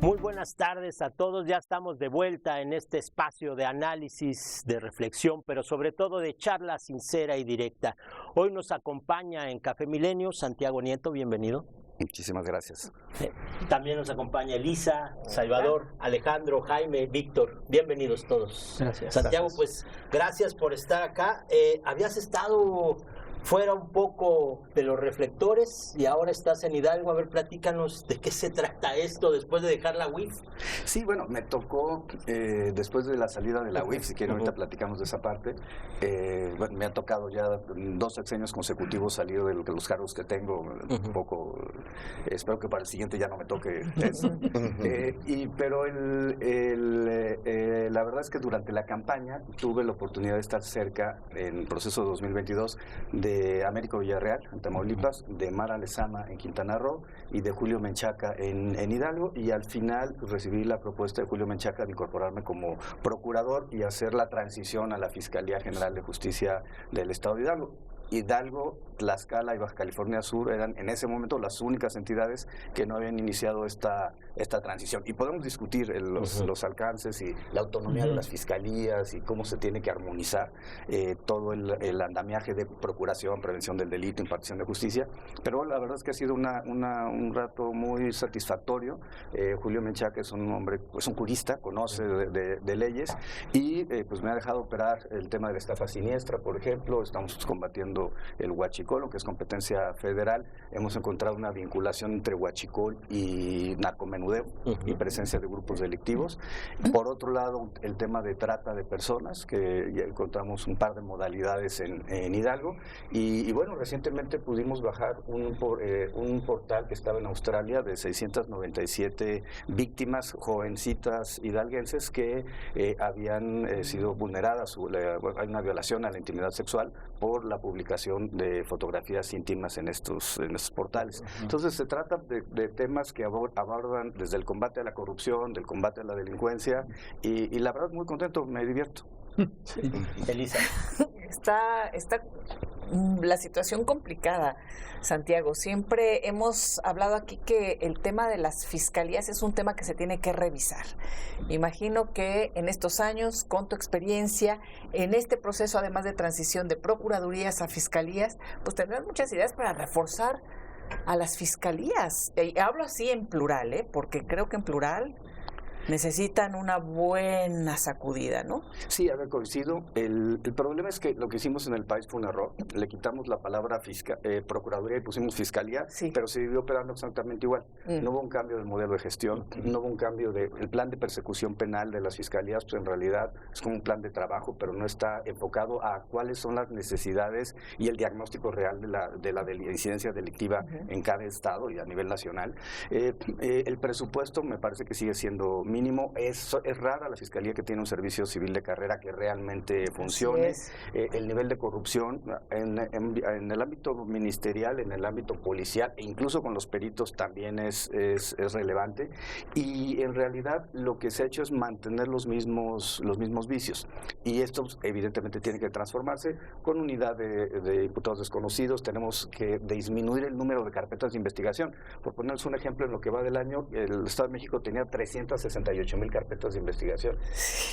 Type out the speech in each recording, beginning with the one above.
Muy buenas tardes a todos, ya estamos de vuelta en este espacio de análisis, de reflexión, pero sobre todo de charla sincera y directa. Hoy nos acompaña en Café Milenio Santiago Nieto, bienvenido. Muchísimas gracias. También nos acompaña Elisa, Salvador, Alejandro, Jaime, Víctor, bienvenidos todos. Gracias. Santiago, Gracias. pues gracias por estar acá. Habías estado fuera un poco de los reflectores y ahora estás en Hidalgo. A ver, platícanos de qué se trata esto después de dejar la UIF. Sí, bueno, me tocó después de la salida de la UIF, si quieren ahorita platicamos de esa parte. Bueno, me ha tocado ya 2 sexenios consecutivos salir de los cargos que tengo, un poco, espero que para el siguiente ya no me toque eso. Pero la verdad es que durante la campaña tuve la oportunidad de estar cerca en el proceso de 2022 de Américo Villarreal, en Tamaulipas, de Mara Lezama en Quintana Roo y de Julio Menchaca en Hidalgo, y al final recibí la propuesta de Julio Menchaca de incorporarme como procurador y hacer la transición a la Fiscalía General de Justicia del Estado de Hidalgo. Hidalgo, Tlaxcala y Baja California Sur eran en ese momento las únicas entidades que no habían iniciado esta transición. Y podemos discutir los alcances y la autonomía de las fiscalías y cómo se tiene que armonizar todo el andamiaje de procuración, prevención del delito, impartición de justicia. Pero la verdad es que ha sido un rato muy satisfactorio. Julio Menchaca es un hombre, es un jurista, conoce de leyes y pues me ha dejado operar el tema de la estafa siniestra, por ejemplo. Estamos combatiendo el huachicol, que es competencia federal. Hemos encontrado una vinculación entre huachicol y narcomenudeo y presencia de grupos delictivos. Por otro lado, el tema de trata de personas, que ya encontramos un par de modalidades en Hidalgo. Y bueno, recientemente pudimos bajar un portal que estaba en Australia de 697 víctimas, jovencitas hidalguenses que habían sido vulneradas. Hay una violación a la intimidad sexual por la publicación de fotografías íntimas en estos portales. Entonces se trata de temas que abordan desde el combate a la corrupción, del combate a la delincuencia, y la verdad muy contento, me divierto. Sí. Elisa. Está la situación complicada, Santiago. Siempre hemos hablado aquí que el tema de las fiscalías es un tema que se tiene que revisar. Me imagino que en estos años, con tu experiencia, en este proceso, además de transición de procuradurías a fiscalías, pues tendrás muchas ideas para reforzar a las fiscalías. Hablo así en plural, porque creo que en plural necesitan una buena sacudida, ¿no? Sí, a ver, coincido. El problema es que lo que hicimos en el país fue un error. Le quitamos la palabra procuraduría y pusimos fiscalía, sí, pero se vivió operando exactamente igual. No hubo un cambio del modelo de gestión, no hubo un cambio del plan de persecución penal de las fiscalías, pues en realidad es como un plan de trabajo, pero no está enfocado a cuáles son las necesidades y el diagnóstico real de la incidencia delictiva en cada estado y a nivel nacional. El presupuesto me parece que sigue siendo mínimo. Es rara la fiscalía que tiene un servicio civil de carrera que realmente funcione. El nivel de corrupción en el ámbito ministerial, en el ámbito policial e incluso con los peritos también es relevante, y en realidad lo que se ha hecho es mantener los mismos vicios, y esto evidentemente tiene que transformarse. Con unidad de imputados desconocidos tenemos que disminuir el número de carpetas de investigación. Por ponerles un ejemplo, en lo que va del año, el Estado de México tenía 368,000 carpetas de investigación.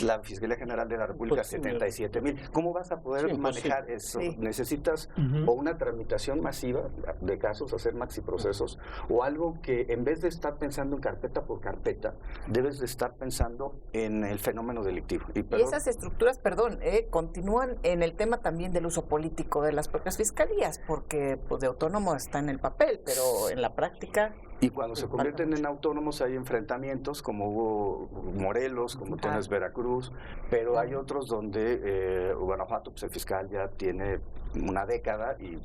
La Fiscalía General de la República, 77,000. ¿Cómo vas a poder manejar eso? Sí. Necesitas o una tramitación masiva de casos, hacer maxi procesos, o algo que en vez de estar pensando en carpeta por carpeta, debes de estar pensando en el fenómeno delictivo. Y esas estructuras, continúan en el tema también del uso político de las propias fiscalías, porque pues, de autónomo está en el papel, pero en la práctica... Y cuando se convierten en autónomos hay enfrentamientos, como hubo Morelos, como tienes Veracruz, pero hay otros donde Guanajuato, pues el fiscal ya tiene una década y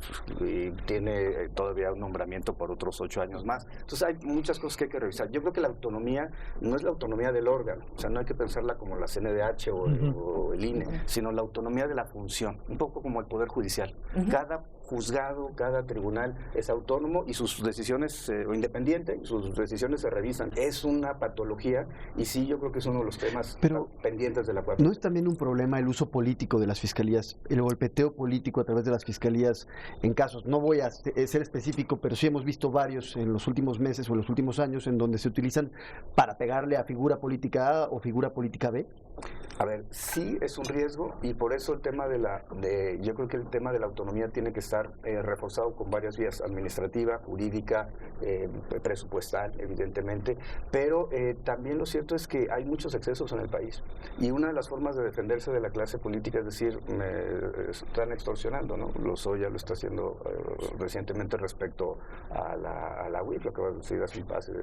tiene todavía un nombramiento por otros 8 años más. Entonces hay muchas cosas que hay que revisar. Yo creo que la autonomía no es la autonomía del órgano, o sea, no hay que pensarla como la CNDH o el INE, sino la autonomía de la función, un poco como el Poder Judicial. Cada juzgado, cada tribunal es autónomo y sus decisiones, o independiente, sus decisiones se revisan. Es una patología y sí, yo creo que es uno de los temas pendientes de la 4T. ¿No es también un problema el uso político de las fiscalías, el golpeteo político a través de las fiscalías en casos. No voy a ser específico, pero sí hemos visto varios en los últimos meses o en los últimos años en donde se utilizan para pegarle a figura política A o figura política B. A ver, sí es un riesgo y por eso el tema yo creo que el tema de la autonomía tiene que estar reforzado con varias vías: administrativa, jurídica, presupuestal, evidentemente, pero también lo cierto es que hay muchos excesos en el país y una de las formas de defenderse de la clase política es decir, me están extorsionando, ¿no? Lozoya lo está haciendo recientemente respecto a la UIF, lo que va a decir hace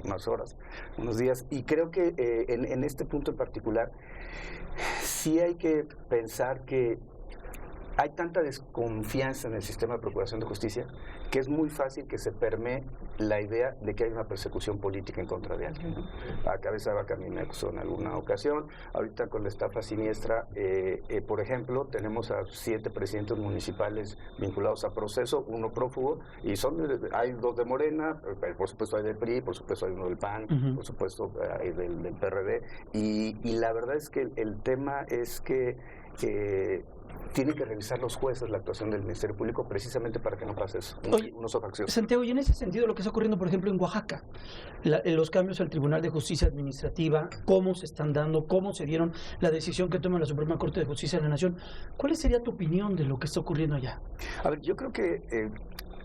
unas horas, unos días, y creo que en este punto en particular sí hay que pensar que hay tanta desconfianza en el sistema de procuración de justicia que es muy fácil que se permee la idea de que hay una persecución política en contra de alguien, ¿no? A cabeza de vaca a mí me acusó en alguna ocasión. Ahorita con la estafa siniestra, por ejemplo, tenemos a 7 presidentes municipales vinculados a proceso, uno prófugo, y hay 2 de Morena, por supuesto hay del PRI, por supuesto hay uno del PAN, por supuesto hay del PRD, y la verdad es que el tema es que tienen que revisar los jueces la actuación del Ministerio Público precisamente para que no pase eso. Oye, Santiago, y en ese sentido lo que está ocurriendo, por ejemplo, en Oaxaca, los cambios al Tribunal de Justicia Administrativa, cómo se están dando, cómo se dieron, la decisión que toma la Suprema Corte de Justicia de la Nación, ¿cuál sería tu opinión de lo que está ocurriendo allá? A ver, yo creo que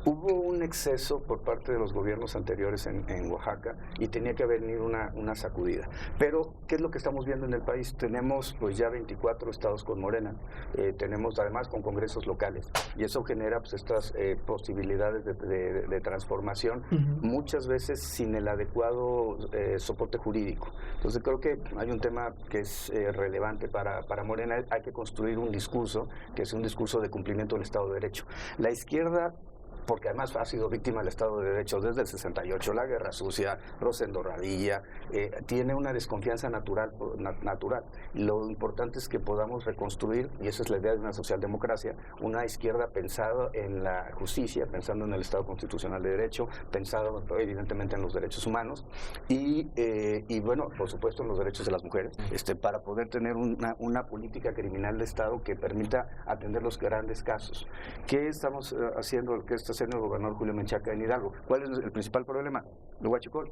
hubo un exceso por parte de los gobiernos anteriores en Oaxaca y tenía que venir una sacudida. Pero, ¿qué es lo que estamos viendo en el país? Tenemos pues ya 24 estados con Morena, tenemos además con congresos locales y eso genera pues estas posibilidades de transformación, muchas veces sin el adecuado soporte jurídico. Entonces creo que hay un tema que es relevante para Morena. Hay que construir un discurso que es un discurso de cumplimiento del Estado de Derecho. La izquierda, porque además ha sido víctima del Estado de Derecho desde el 68, la Guerra Sucia, Rosendo Radilla, tiene una desconfianza natural. Lo importante es que podamos reconstruir, y esa es la idea de una socialdemocracia, una izquierda pensada en la justicia, pensando en el Estado Constitucional de Derecho, pensado evidentemente en los derechos humanos y bueno, por supuesto en los derechos de las mujeres, para poder tener una política criminal de Estado que permita atender los grandes casos. ¿Qué estamos haciendo? ¿Qué está haciendo el gobernador Julio Menchaca en Hidalgo? ¿Cuál es el principal problema? El huachicol.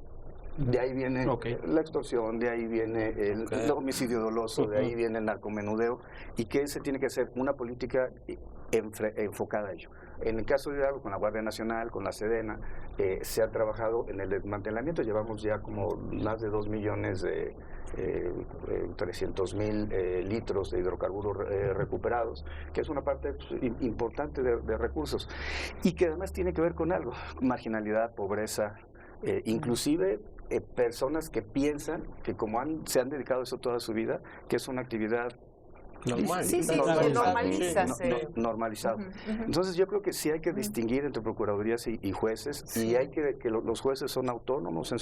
De ahí viene la extorsión, de ahí viene el homicidio doloso, de ahí viene el narcomenudeo. ¿Y qué se tiene que hacer? Una política enfocada a ello. En el caso de Hidalgo, con la Guardia Nacional, con la Sedena, se ha trabajado en el desmantelamiento. Llevamos ya como más de 2 millones de 300,000 litros de hidrocarburos recuperados, que es una parte importante de recursos y que además tiene que ver con algo: marginalidad, pobreza, inclusive personas que piensan que como se han dedicado a eso toda su vida, que es una actividad normal. Sí, normalizado. Entonces yo creo que sí hay que distinguir entre procuradurías y jueces, y hay que los jueces son autónomos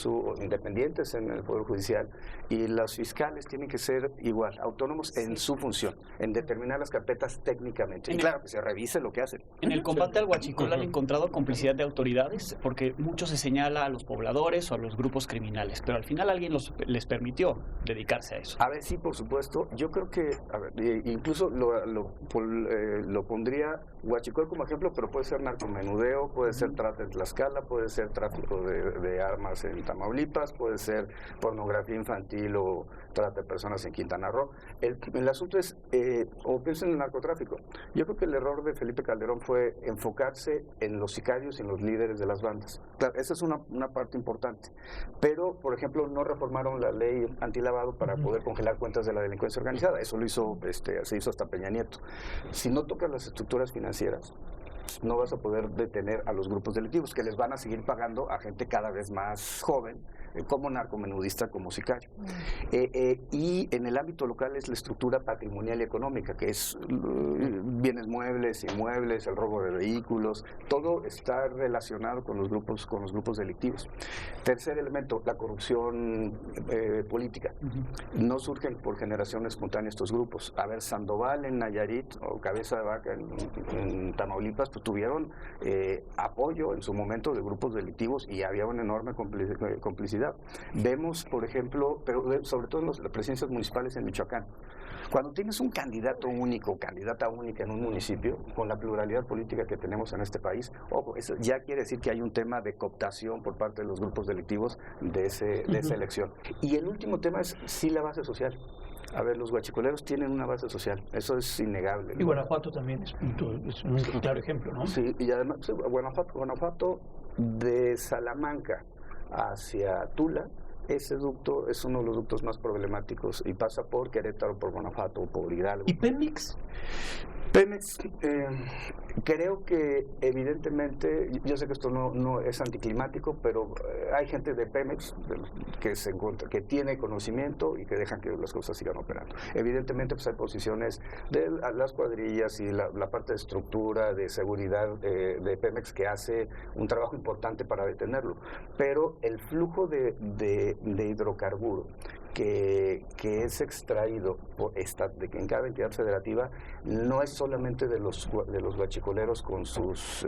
independientes en el Poder Judicial, y los fiscales tienen que ser igual, autónomos en su función, en determinar las carpetas técnicamente. Y claro, que se revise lo que hacen. En el combate al huachicol han encontrado complicidad de autoridades, porque mucho se señala a los pobladores o a los grupos criminales, pero al final alguien les permitió dedicarse a eso. A ver, sí, por supuesto. Yo creo que, incluso lo pondría huachicol como ejemplo, pero puede ser narcomenudeo, puede ser trata en Tlaxcala, puede ser tráfico de armas en Tamaulipas, puede ser pornografía infantil o trata de personas en Quintana Roo. El asunto es, o piensen en el narcotráfico. Yo creo que el error de Felipe Calderón fue enfocarse en los sicarios y en los líderes de las bandas. Claro, esa es una parte importante. Pero, por ejemplo, no reformaron la ley antilavado para poder congelar cuentas de la delincuencia organizada. Eso lo hizo, se hizo hasta Peña Nieto. Si no tocas las estructuras financieras, no vas a poder detener a los grupos delictivos, que les van a seguir pagando a gente cada vez más joven, como narcomenudista, como sicario. Y en el ámbito local es la estructura patrimonial y económica, que es bienes muebles, inmuebles, el robo de vehículos, todo está relacionado con los grupos delictivos. Tercer elemento, la corrupción política. No surgen por generación espontánea estos grupos. A ver, Sandoval en Nayarit o Cabeza de Vaca en Tamaulipas, pues tuvieron apoyo en su momento de grupos delictivos y había una enorme complicidad. realidad. Vemos, por ejemplo, pero sobre todo en las presidencias municipales en Michoacán, cuando tienes un candidato único, candidata única en un municipio, con la pluralidad política que tenemos en este país, ojo, eso ya quiere decir que hay un tema de cooptación por parte de los grupos delictivos de esa elección. Y el último tema es sí la base social. A ver, los guachicoleros tienen una base social, eso es innegable, ¿no? Y Guanajuato también es un claro ejemplo, ¿no? Sí, y además Guanajuato de Salamanca hacia Tula, ese ducto es uno de los ductos más problemáticos y pasa por Querétaro, por Guanajuato, por Hidalgo. ¿Y Pemex? Pemex, creo que evidentemente, yo sé que esto no es anticlimático, pero hay gente de Pemex que tiene conocimiento y que dejan que las cosas sigan operando. Evidentemente, pues hay posiciones de las cuadrillas y la parte de estructura, de seguridad de Pemex que hace un trabajo importante para detenerlo, pero el flujo de hidrocarburo que es extraído en cada entidad federativa no es solamente de los guachicoleros con sus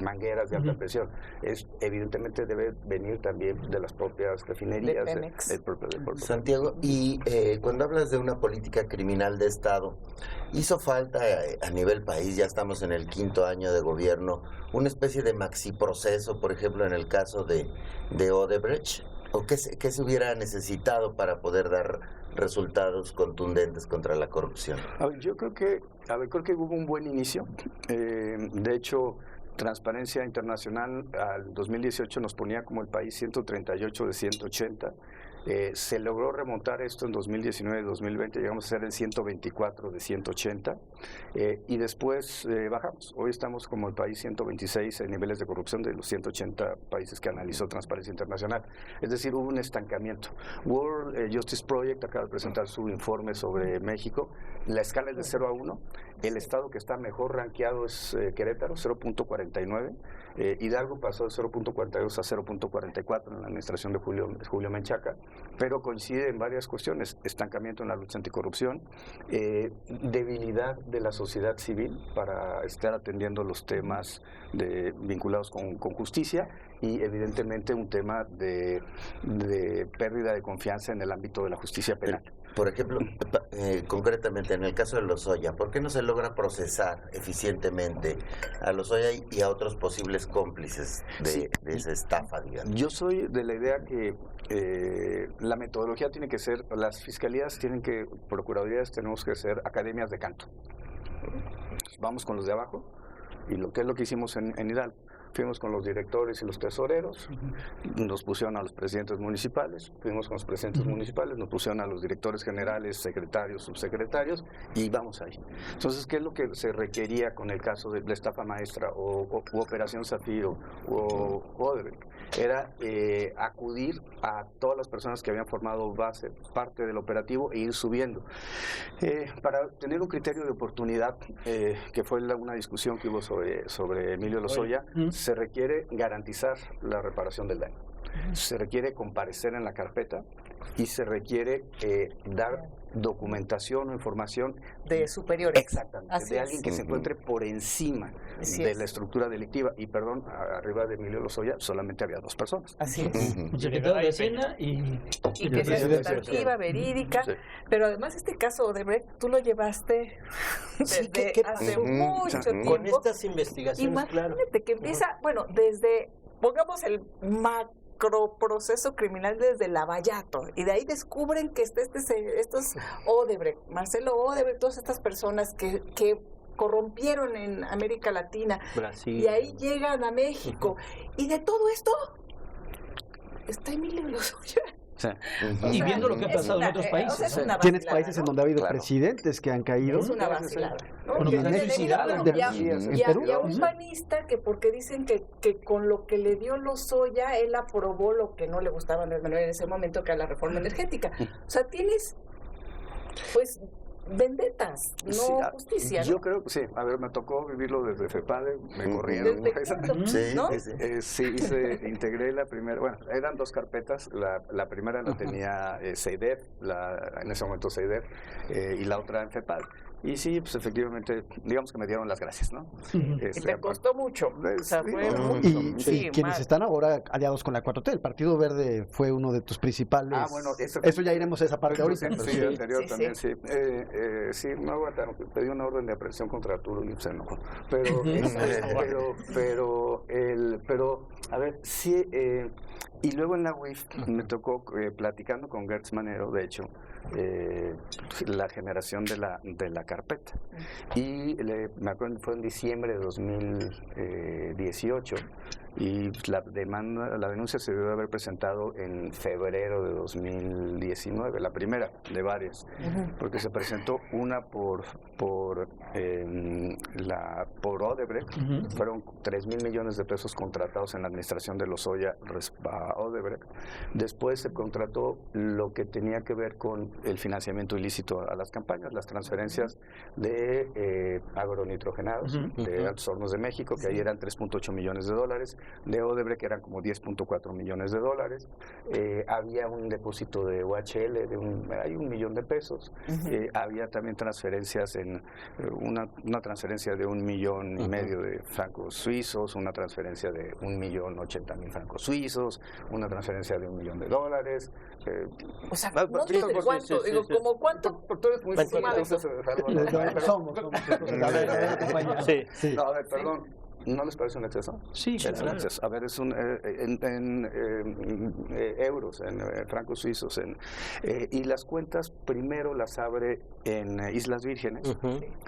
mangueras de alta presión, evidentemente debe venir también de las propias refinerías del propio Santiago, y cuando hablas de una política criminal de Estado, hizo falta a nivel país, ya estamos en el 5º año de gobierno, una especie de maxiproceso, por ejemplo en el caso de Odebrecht. ¿O qué se hubiera necesitado para poder dar resultados contundentes contra la corrupción? Yo creo que hubo un buen inicio. De hecho, Transparencia Internacional al 2018 nos ponía como el país 138 de 180. Se logró remontar esto en 2019 y 2020, llegamos a ser el 124 de 180 y después bajamos. Hoy estamos como el país 126 en niveles de corrupción de los 180 países que analizó Transparencia Internacional. Es decir, hubo un estancamiento. World Justice Project acaba de presentar su informe sobre México. La escala es de 0 a 1. El estado que está mejor rankeado es Querétaro, 0.49. Hidalgo pasó de 0.42 a 0.44 en la administración de Julio Menchaca, pero coincide en varias cuestiones: estancamiento en la lucha anticorrupción, debilidad de la sociedad civil para estar atendiendo los temas vinculados con justicia, y evidentemente un tema de pérdida de confianza en el ámbito de la justicia penal. Por ejemplo, concretamente en el caso de Lozoya, ¿por qué no se logra procesar eficientemente a Lozoya y a otros posibles cómplices de esa estafa, digamos? Yo soy de la idea que la metodología tiene que ser, las fiscalías procuradurías tenemos que ser academias de canto. Vamos con los de abajo, y lo que hicimos en Hidalgo. Fuimos con los directores y los tesoreros, nos pusieron a los presidentes municipales, fuimos con los presidentes municipales, nos pusieron a los directores generales, secretarios, subsecretarios, y vamos ahí. Entonces, ¿qué es lo que se requería con el caso de la estafa maestra o Operación Zafiro o Odebrecht? Era acudir a todas las personas que habían formado parte del operativo, e ir subiendo. Para tener un criterio de oportunidad, que fue una discusión que hubo sobre Emilio Lozoya, se requiere garantizar la reparación del daño, se requiere comparecer en la carpeta y se requiere dar documentación o información de superiores. Exactamente, así de alguien que se encuentre por encima de la estructura delictiva. Y perdón, arriba de Emilio Lozoya solamente había 2 personas. Así es. El secretario de Hacienda y que sea sustantiva, verídica. Sí. Pero además este caso Odebrecht, tú lo llevaste desde hace mucho tiempo. Con estas investigaciones, imagínate que empieza, bueno, desde, pongamos el macroproceso criminal desde Lavallato, y de ahí descubren que estos Odebrecht, Marcelo Odebrecht, todas estas personas que corrompieron en América Latina, Brasil, y ahí llegan a México, y de todo esto está Emilio Lozoya. Sí. Y viendo lo que ha pasado en otros países. Tienes países en donde ha habido presidentes que han caído. Es una vacilada. Y a un panista que porque dicen que con lo que le dio Lozoya, él aprobó lo que no le gustaba en ese momento, que era la reforma energética. O sea, tienes pues vendetas, no justicia, ¿no? Yo creo que sí. A ver, me tocó vivirlo desde FEPADE, me corrieron. Integré la primera, bueno, eran 2 carpetas. La primera la tenía CEIDEF, en ese momento CEIDEF, y la otra en FEPADE. Y sí, pues efectivamente, digamos que me dieron las gracias, ¿no? Y te costó mucho. O sea, fue mucho. Y quienes están ahora aliados con la 4T, el Partido Verde fue uno de tus principales. Bueno, eso ya iremos a esa parte ahorita. Sí, anterior también, sí. Sí, me aguantaron. Pedí una orden de aprehensión contra Arturo y se enojó. Pero, a ver, sí. Y luego en la UIF me tocó, platicando con Gertz Manero, de hecho, la generación de la carpeta. Y me acuerdo que fue en diciembre de 2018 y la denuncia se debe haber presentado en febrero de 2019, la primera de varias, porque se presentó una por Odebrecht. Fueron 3,000 millones de pesos contratados en la administración de Lozoya a Odebrecht. Después se contrató lo que tenía que ver con el financiamiento ilícito a las campañas, las transferencias de agronitrogenados de Altos Hornos de México, que ahí eran 3.8 millones de dólares, de Odebrecht que eran como 10.4 millones de dólares. Había un depósito de OHL de hay 1 millón de pesos. Había también transferencias una transferencia de 1,5 millones de francos suizos, una transferencia de 1,080,000 francos suizos, una transferencia de $1 millón de dólares. O sea, ¿cuánto? Digo, ¿como cuánto? Tú eres muy Somos. No, a ver, perdón. ¿No les parece un exceso? Sí, es un exceso. A ver, es en euros, en francos suizos. Y las cuentas primero las abre en Islas Vírgenes,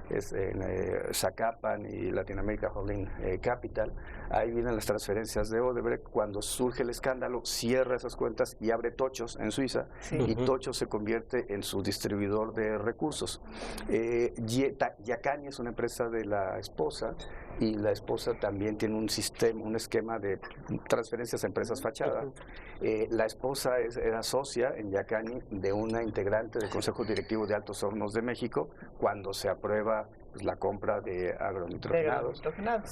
es en Zacapan y Latinoamérica Holding Capital. Ahí vienen las transferencias de Odebrecht. Cuando surge el escándalo, cierra esas cuentas y abre Tochos en Suiza, y Tochos se convierte en su distribuidor de recursos. Yacani es una empresa de la esposa, y la esposa también tiene un esquema de transferencias a empresas fachada. La esposa era socia en Yacani de una integrante del Consejo Directivo de Altos Hornos de México cuando se aprueba la compra de agronitrogenados.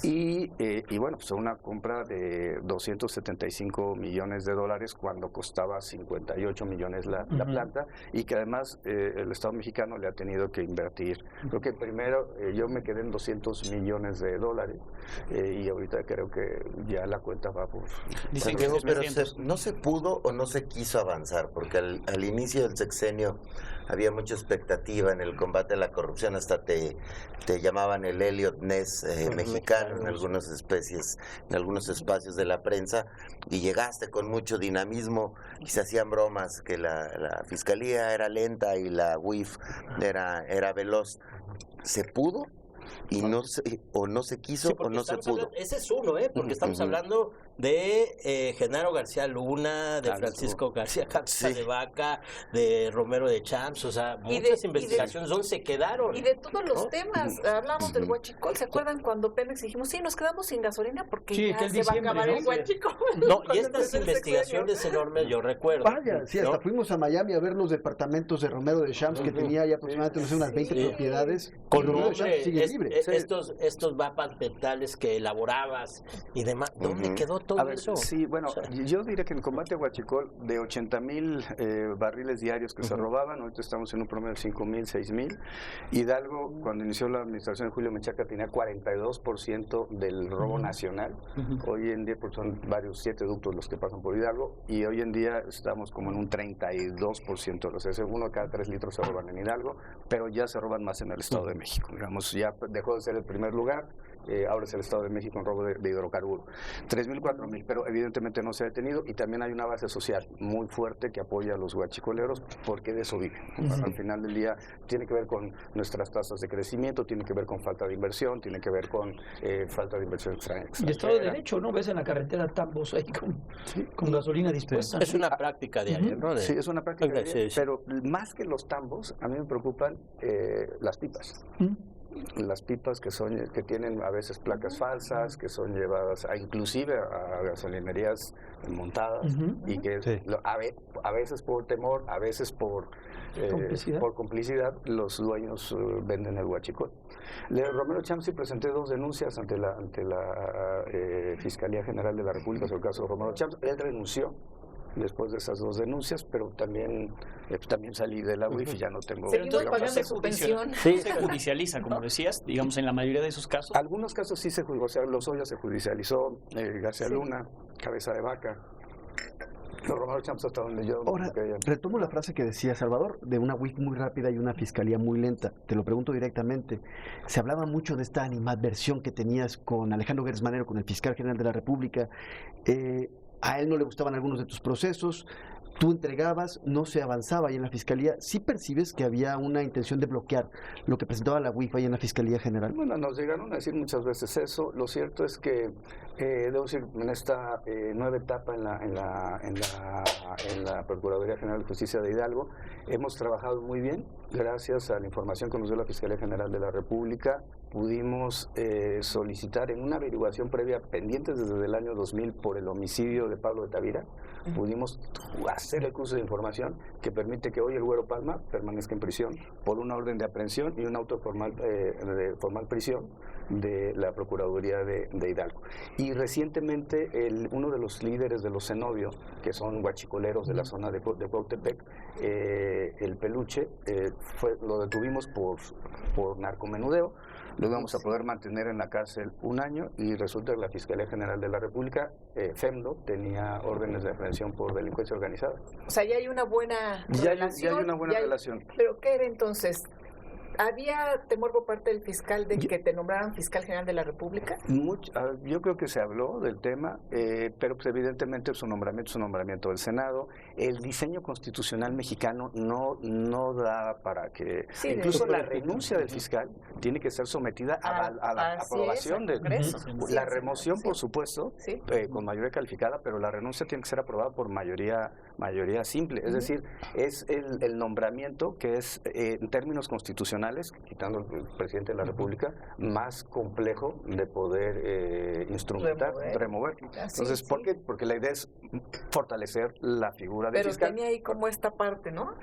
Y bueno, pues una compra de 275 millones de dólares cuando costaba 58 millones la planta, y que además el Estado mexicano le ha tenido que invertir. Creo que primero yo me quedé en 200 millones de dólares, y ahorita creo que ya la cuenta va por... Santiago, pero no se pudo o no se quiso avanzar, porque al inicio del sexenio había mucha expectativa en el combate a la corrupción, hasta te llamaban el Elliot Ness mexicano en algunas espacios de la prensa, y llegaste con mucho dinamismo y se hacían bromas que la fiscalía era lenta y la UIF era veloz. ¿Se pudo? Y no se quiso o no se pudo. Ese es uno, porque estamos hablando de Genaro García Luna, de Francisco García Cabeza de Vaca, de Romero de Champs, o sea, muchas investigaciones donde se quedaron. Y de todos los temas, hablamos del huachicol, ¿se acuerdan cuando Pemex dijimos, sí, nos quedamos sin gasolina porque ya se va a acabar el huachicol? No, y estas investigaciones enormes, yo recuerdo. Vaya, sí, hasta fuimos a Miami a ver los departamentos de Romero de Champs, que tenía ya aproximadamente, no sé, unas 20 propiedades. Con Romero de Champs sigue libre. Estos mapas mentales que elaborabas y demás, ¿dónde quedó todo eso? Sí, bueno, yo diría que en el combate a huachicol, de 80,000 barriles diarios que se robaban, ahorita estamos en un promedio de 5,000, 6,000. Hidalgo, cuando inició la administración de Julio Menchaca, tenía 42% del robo nacional. Hoy en día, pues son varios 7 ductos los que pasan por Hidalgo, y hoy en día estamos como en un 32%. O sea, 1 de cada 3 litros se roban en Hidalgo, pero ya se roban más en el Estado de México. Digamos, ya dejó de ser el primer lugar. Ahora es el Estado de México en robo de hidrocarburo. 3,000, 4,000, pero evidentemente no se ha detenido, y también hay una base social muy fuerte que apoya a los huachicoleros, porque de eso viven. Al final del día tiene que ver con nuestras tasas de crecimiento, tiene que ver con falta de inversión, tiene que ver con falta de inversión extranjera. Y Estado de Derecho, ¿no? Ves en la carretera tambos ahí con gasolina dispuesta. Es una práctica diaria, ¿no? Sí, es una práctica diaria, pero más que los tambos, a mí me preocupan las pipas. Las pipas que tienen a veces placas falsas, que son llevadas inclusive a gasolinerías montadas, y que a veces por temor, a veces por complicidad, los dueños venden el huachicol. Romero Champs presenté 2 denuncias ante la Fiscalía General de la República sobre el caso de Romero Champs. Él renunció después de esas 2 denuncias, pero también salí de la UIF y ya no tengo... Seguimos digamos, pagando su pensión. Se judicializa, como decías, digamos, en la mayoría de esos casos. Algunos casos sí se judicializó, o sea, Lozoya se judicializó, García Luna, Cabeza de Vaca, los Romero Champs hasta donde yo... Ahora, retomo la frase que decía Salvador, de una UIF muy rápida y una fiscalía muy lenta. Te lo pregunto directamente. Se hablaba mucho de esta animadversión que tenías con Alejandro Gertz Manero, con el fiscal general de la República. A él no le gustaban algunos de tus procesos, tú entregabas, no se avanzaba ahí en la Fiscalía. ¿Sí percibes que había una intención de bloquear lo que presentaba la UIF ahí en la Fiscalía General? Bueno, nos llegaron a decir muchas veces eso. Lo cierto es que, debo decir, en esta nueva etapa en la Procuraduría General de Justicia de Hidalgo, hemos trabajado muy bien. Gracias a la información que nos dio la Fiscalía General de la República, pudimos solicitar en una averiguación previa pendiente desde el año 2000 por el homicidio de Pablo de Tavira, pudimos hacer el curso de información que permite que hoy el Güero Palma permanezca en prisión por una orden de aprehensión y un auto formal, de formal prisión de la Procuraduría de Hidalgo. Y recientemente uno de los líderes de los cenobios, que son guachicoleros de la zona de Cuautepec, el Peluche, lo detuvimos por narcomenudeo. Lo íbamos a poder mantener en la cárcel 1 año y resulta que la Fiscalía General de la República, FEMDO, tenía órdenes de aprehensión por delincuencia organizada. O sea, ya hay una buena relación. Ya hay una buena relación. ¿Pero qué era entonces? ¿Había temor por parte del fiscal de que te nombraran fiscal general de la República? Yo creo que se habló del tema, pero pues evidentemente su nombramiento es un nombramiento del Senado. El diseño constitucional mexicano no da para que... Sí, incluso la renuncia del fiscal tiene que ser sometida a la aprobación del Congreso. La remoción, por supuesto, con mayoría calificada, pero la renuncia tiene que ser aprobada por mayoría simple. Es decir, es el nombramiento que es, en términos constitucionales, quitando el presidente de la República, más complejo de poder instrumentar, remover. Entonces, ¿por qué? Porque la idea es fortalecer la figura del fiscal. Pero tenía ahí como esta parte, ¿no?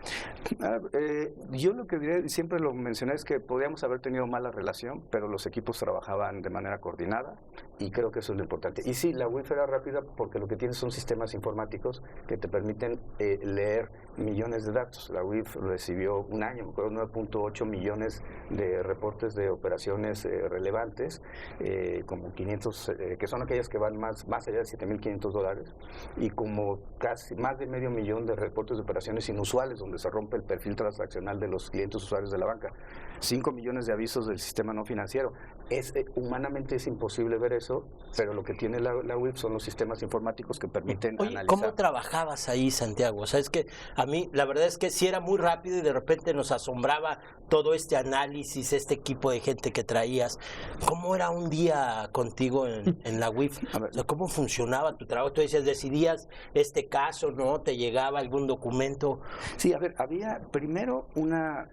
Yo lo que diré, siempre lo mencioné, es que podíamos haber tenido mala relación, pero los equipos trabajaban de manera coordinada y creo que eso es lo importante. Y sí, la UIF era rápida porque lo que tiene son sistemas informáticos que te permiten leer millones de datos. La UIF recibió un año, me acuerdo, 9.8 millones de reportes de operaciones relevantes, como 500, que son aquellas que van más allá de $7,500, y como casi más de medio millón de reportes de operaciones inusuales, donde se rompe el perfil transaccional de los clientes usuarios de la banca, 5 millones de avisos del sistema no financiero. Humanamente es imposible ver eso, pero lo que tiene la UIF son los sistemas informáticos que permiten analizar. ¿Cómo trabajabas ahí, Santiago? O sea, es que a mí, la verdad es que sí era muy rápido y de repente nos asombraba todo este análisis, este equipo de gente que traías. ¿Cómo era un día contigo en la UIF? O sea, ¿cómo funcionaba tu trabajo? Tú decías, decidías este caso, ¿no? ¿Te llegaba algún documento? Sí, a ver, había primero nada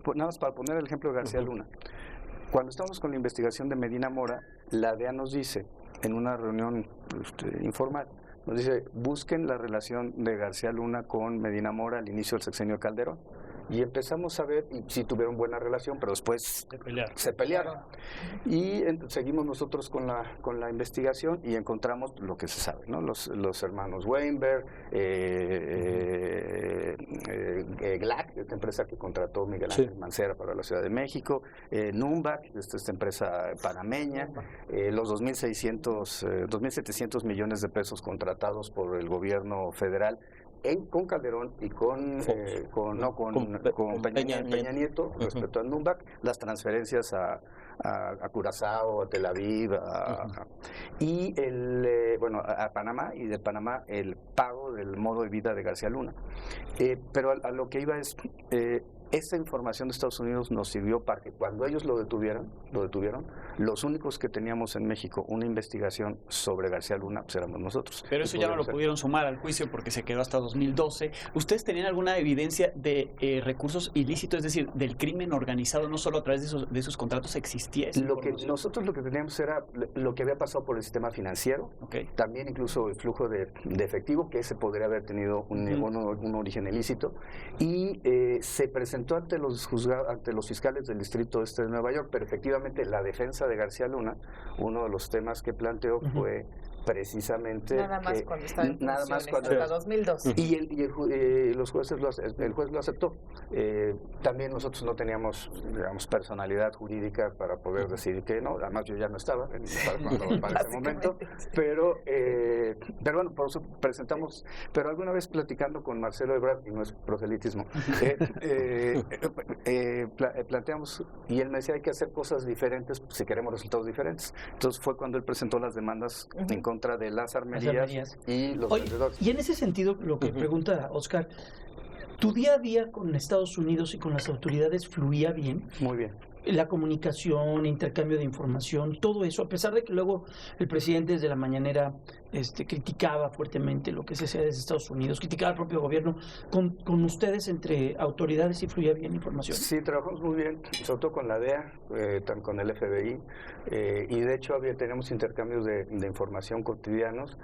más para poner el ejemplo de García Luna. Cuando estamos con la investigación de Medina Mora, la DEA nos dice, en una reunión informal, nos dice, busquen la relación de García Luna con Medina Mora al inicio del sexenio de Calderón. Y empezamos a ver, y sí tuvieron buena relación, pero después se pelearon. Y seguimos nosotros con la investigación y encontramos lo que se sabe, ¿no? Los hermanos Weinberg, GLAC, esta empresa que contrató Miguel Ángel Mancera para la Ciudad de México, Numbac, esta empresa panameña, los 2.700 millones de pesos contratados por el gobierno federal con Calderón y con Peña Nieto respecto al Numbac, las transferencias a Curazao, a Tel Aviv, y a Panamá, y de Panamá el pago del modo de vida de García Luna. Pero a lo que iba es, esta información de Estados Unidos nos sirvió para que cuando ellos lo detuvieron, los únicos que teníamos en México una investigación sobre García Luna, pues éramos nosotros. Pero eso ya no lo pudieron sumar al juicio porque se quedó hasta 2012. ¿Ustedes tenían alguna evidencia de recursos ilícitos, es decir, del crimen organizado, no solo a través de esos contratos? ¿Existía eso? Nosotros lo que teníamos era lo que había pasado por el sistema financiero, también incluso el flujo de efectivo, que ese podría haber tenido un origen ilícito, y se presentó ante los fiscales del Distrito Este de Nueva York, pero efectivamente la defensa de García Luna, uno de los temas que planteó fue precisamente nada más cuando estaba en nada más funciones, cuando hasta 2002. los jueces el juez lo aceptó. También nosotros no teníamos, digamos, personalidad jurídica para poder decir que no, además yo ya no estaba para ese momento, pero bueno, por eso presentamos, pero alguna vez platicando con Marcelo Ebrard, y no es proselitismo, planteamos, y él me decía hay que hacer cosas diferentes si queremos resultados diferentes. Entonces fue cuando él presentó las demandas en contra de las armerías y los vendedores. Y en ese sentido, lo que pregunta Oscar, ¿tu día a día con Estados Unidos y con las autoridades fluía bien? Muy bien. La comunicación, intercambio de información, todo eso, a pesar de que luego el presidente desde la mañanera criticaba fuertemente lo que se hacía desde Estados Unidos, criticaba al propio gobierno, con ustedes entre autoridades sí fluía bien información. Sí, trabajamos muy bien, sobre todo con la DEA, con el FBI, y de hecho tenemos intercambios de información cotidianos,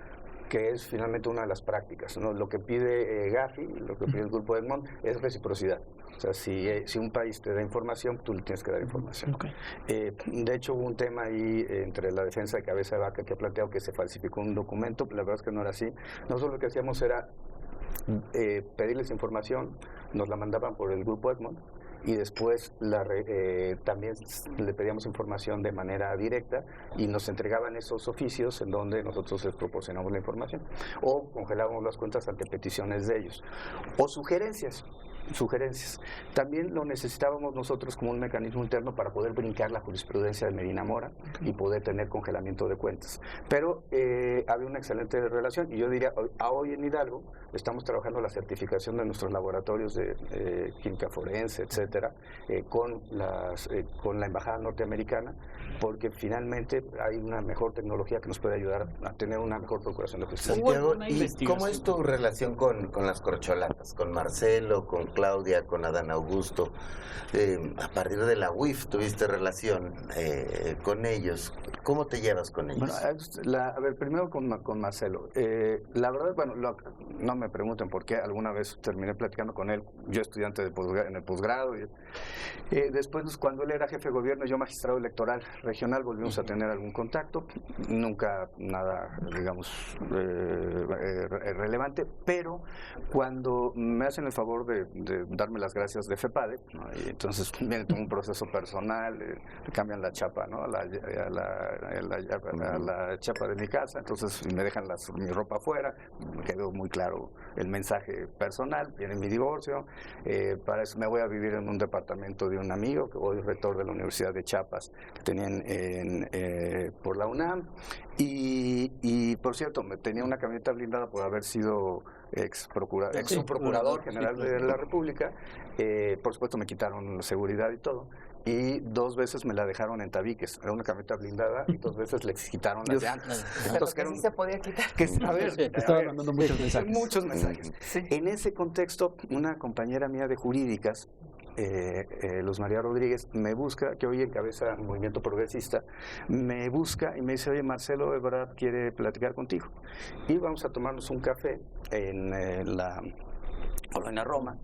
que es finalmente una de las prácticas, ¿no? Lo que pide Gafi, lo que pide el Grupo Egmont, es reciprocidad. O sea, si un país te da información, tú le tienes que dar información. Okay. De hecho, hubo un tema ahí entre la defensa de Cabeza de Vaca que ha planteado que se falsificó un documento, la verdad es que no era así. Nosotros lo que hacíamos era pedirles información, nos la mandaban por el Grupo Egmont, y después también le pedíamos información de manera directa y nos entregaban esos oficios en donde nosotros les proporcionamos la información o congelábamos las cuentas ante peticiones de ellos o sugerencias. También lo necesitábamos nosotros como un mecanismo interno para poder brincar la jurisprudencia de Medina Mora y poder tener congelamiento de cuentas. Pero había una excelente relación y yo diría, hoy en Hidalgo estamos trabajando la certificación de nuestros laboratorios de química forense, etcétera, con la embajada norteamericana, porque finalmente hay una mejor tecnología que nos puede ayudar a tener una mejor procuración de justicia. Santiago, ¿y cómo es tu relación con las corcholatas? Con Marcelo, con Claudia, con Adán Augusto. A partir de la UIF tuviste relación con ellos. ¿Cómo te llevas con ellos? Bueno, a ver, primero con Marcelo. La verdad, bueno, no me pregunten por qué. Alguna vez terminé platicando con él, yo estudiante en el posgrado. Después, cuando él era jefe de gobierno, yo magistrado electoral regional, volvimos a tener algún contacto. Nunca nada, digamos, relevante. Pero cuando me hacen el favor de darme las gracias de FEPADE, ¿no? Y entonces viene todo un proceso personal, le cambian la chapa, ¿no? La chapa de mi casa, entonces me dejan mi ropa afuera, me quedó muy claro el mensaje personal, viene mi divorcio, para eso me voy a vivir en un departamento de un amigo, que hoy es rector de la Universidad de Chiapas, que tenían por la UNAM, y por cierto, tenía una camioneta blindada por haber sido ex subprocurador general de la República. Por supuesto me quitaron seguridad y todo, y 2 veces me la dejaron en tabiques. Era una camioneta blindada y 2 veces le quitaron las llantas. Entonces, que sí se podía quitar. Estaban mandando muchos mensajes. Muchos mensajes. Sí. En ese contexto, una compañera mía de jurídicas, Luz María Rodríguez, me busca, que hoy encabeza un movimiento progresista, me busca y me dice, oye, Marcelo Ebrard quiere platicar contigo y vamos a tomarnos un café en la Colonia Roma.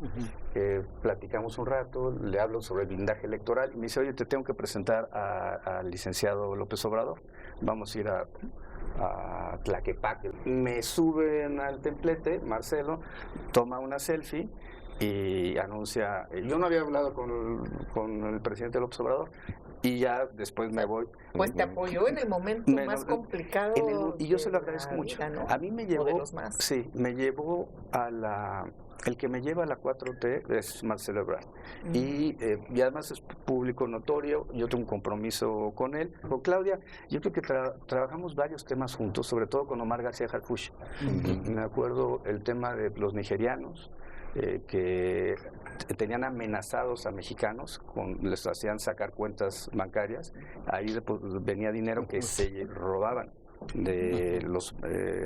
Platicamos un rato, le hablo sobre el blindaje electoral y me dice, oye, te tengo que presentar al licenciado López Obrador, vamos a ir a Tlaquepaque. Me suben al templete, Marcelo toma una selfie y anuncia, yo no había hablado con el presidente López Obrador y ya después me voy. Pues te apoyó en el momento más complicado. Y yo se lo agradezco mucho. Vida, ¿no? A mí me llevó, me llevó el que me lleva a la 4T es Marcelo Ebrard. Y además es público notorio, yo tengo un compromiso con él. Con Claudia, yo creo que trabajamos varios temas juntos, sobre todo con Omar García Harfuch. Me acuerdo el tema de los nigerianos, que tenían amenazados a mexicanos, les hacían sacar cuentas bancarias, ahí venía dinero que se robaban de los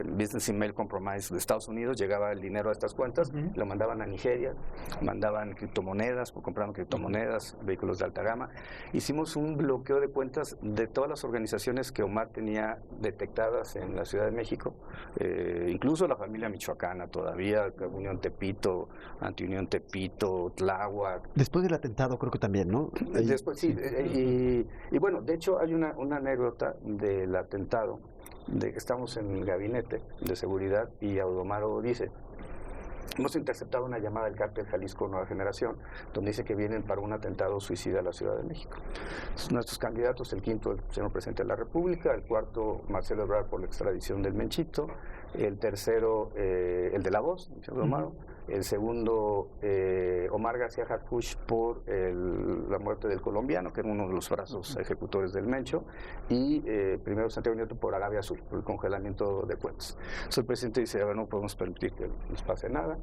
Business Email Compromise de Estados Unidos, llegaba el dinero a estas cuentas, lo mandaban a Nigeria, mandaban criptomonedas, compraron criptomonedas, vehículos de alta gama. Hicimos un bloqueo de cuentas de todas las organizaciones que Omar tenía detectadas en la Ciudad de México, incluso la familia michoacana todavía, Unión Tepito, Antiunión Tepito, Tláhuac. Después del atentado creo que también, ¿no? Después sí, y bueno, de hecho hay una anécdota del atentado. estamos en el gabinete de seguridad y Audomaro dice: hemos interceptado una llamada del cártel Jalisco Nueva Generación, donde dice que vienen para un atentado suicida a la Ciudad de México. Nuestros candidatos, el quinto, el señor presidente de la República; el cuarto, Marcelo Ebrard, por la extradición del Menchito; el tercero, el de La Voz, el señor Audomaro; el segundo, Omar García Harfuch, por la muerte del colombiano, que era uno de los brazos ejecutores del Mencho; y primero Santiago Nieto por Arabia Azul, por el congelamiento de cuentas. Entonces el presidente dice: bueno, no podemos permitir que nos pase nada.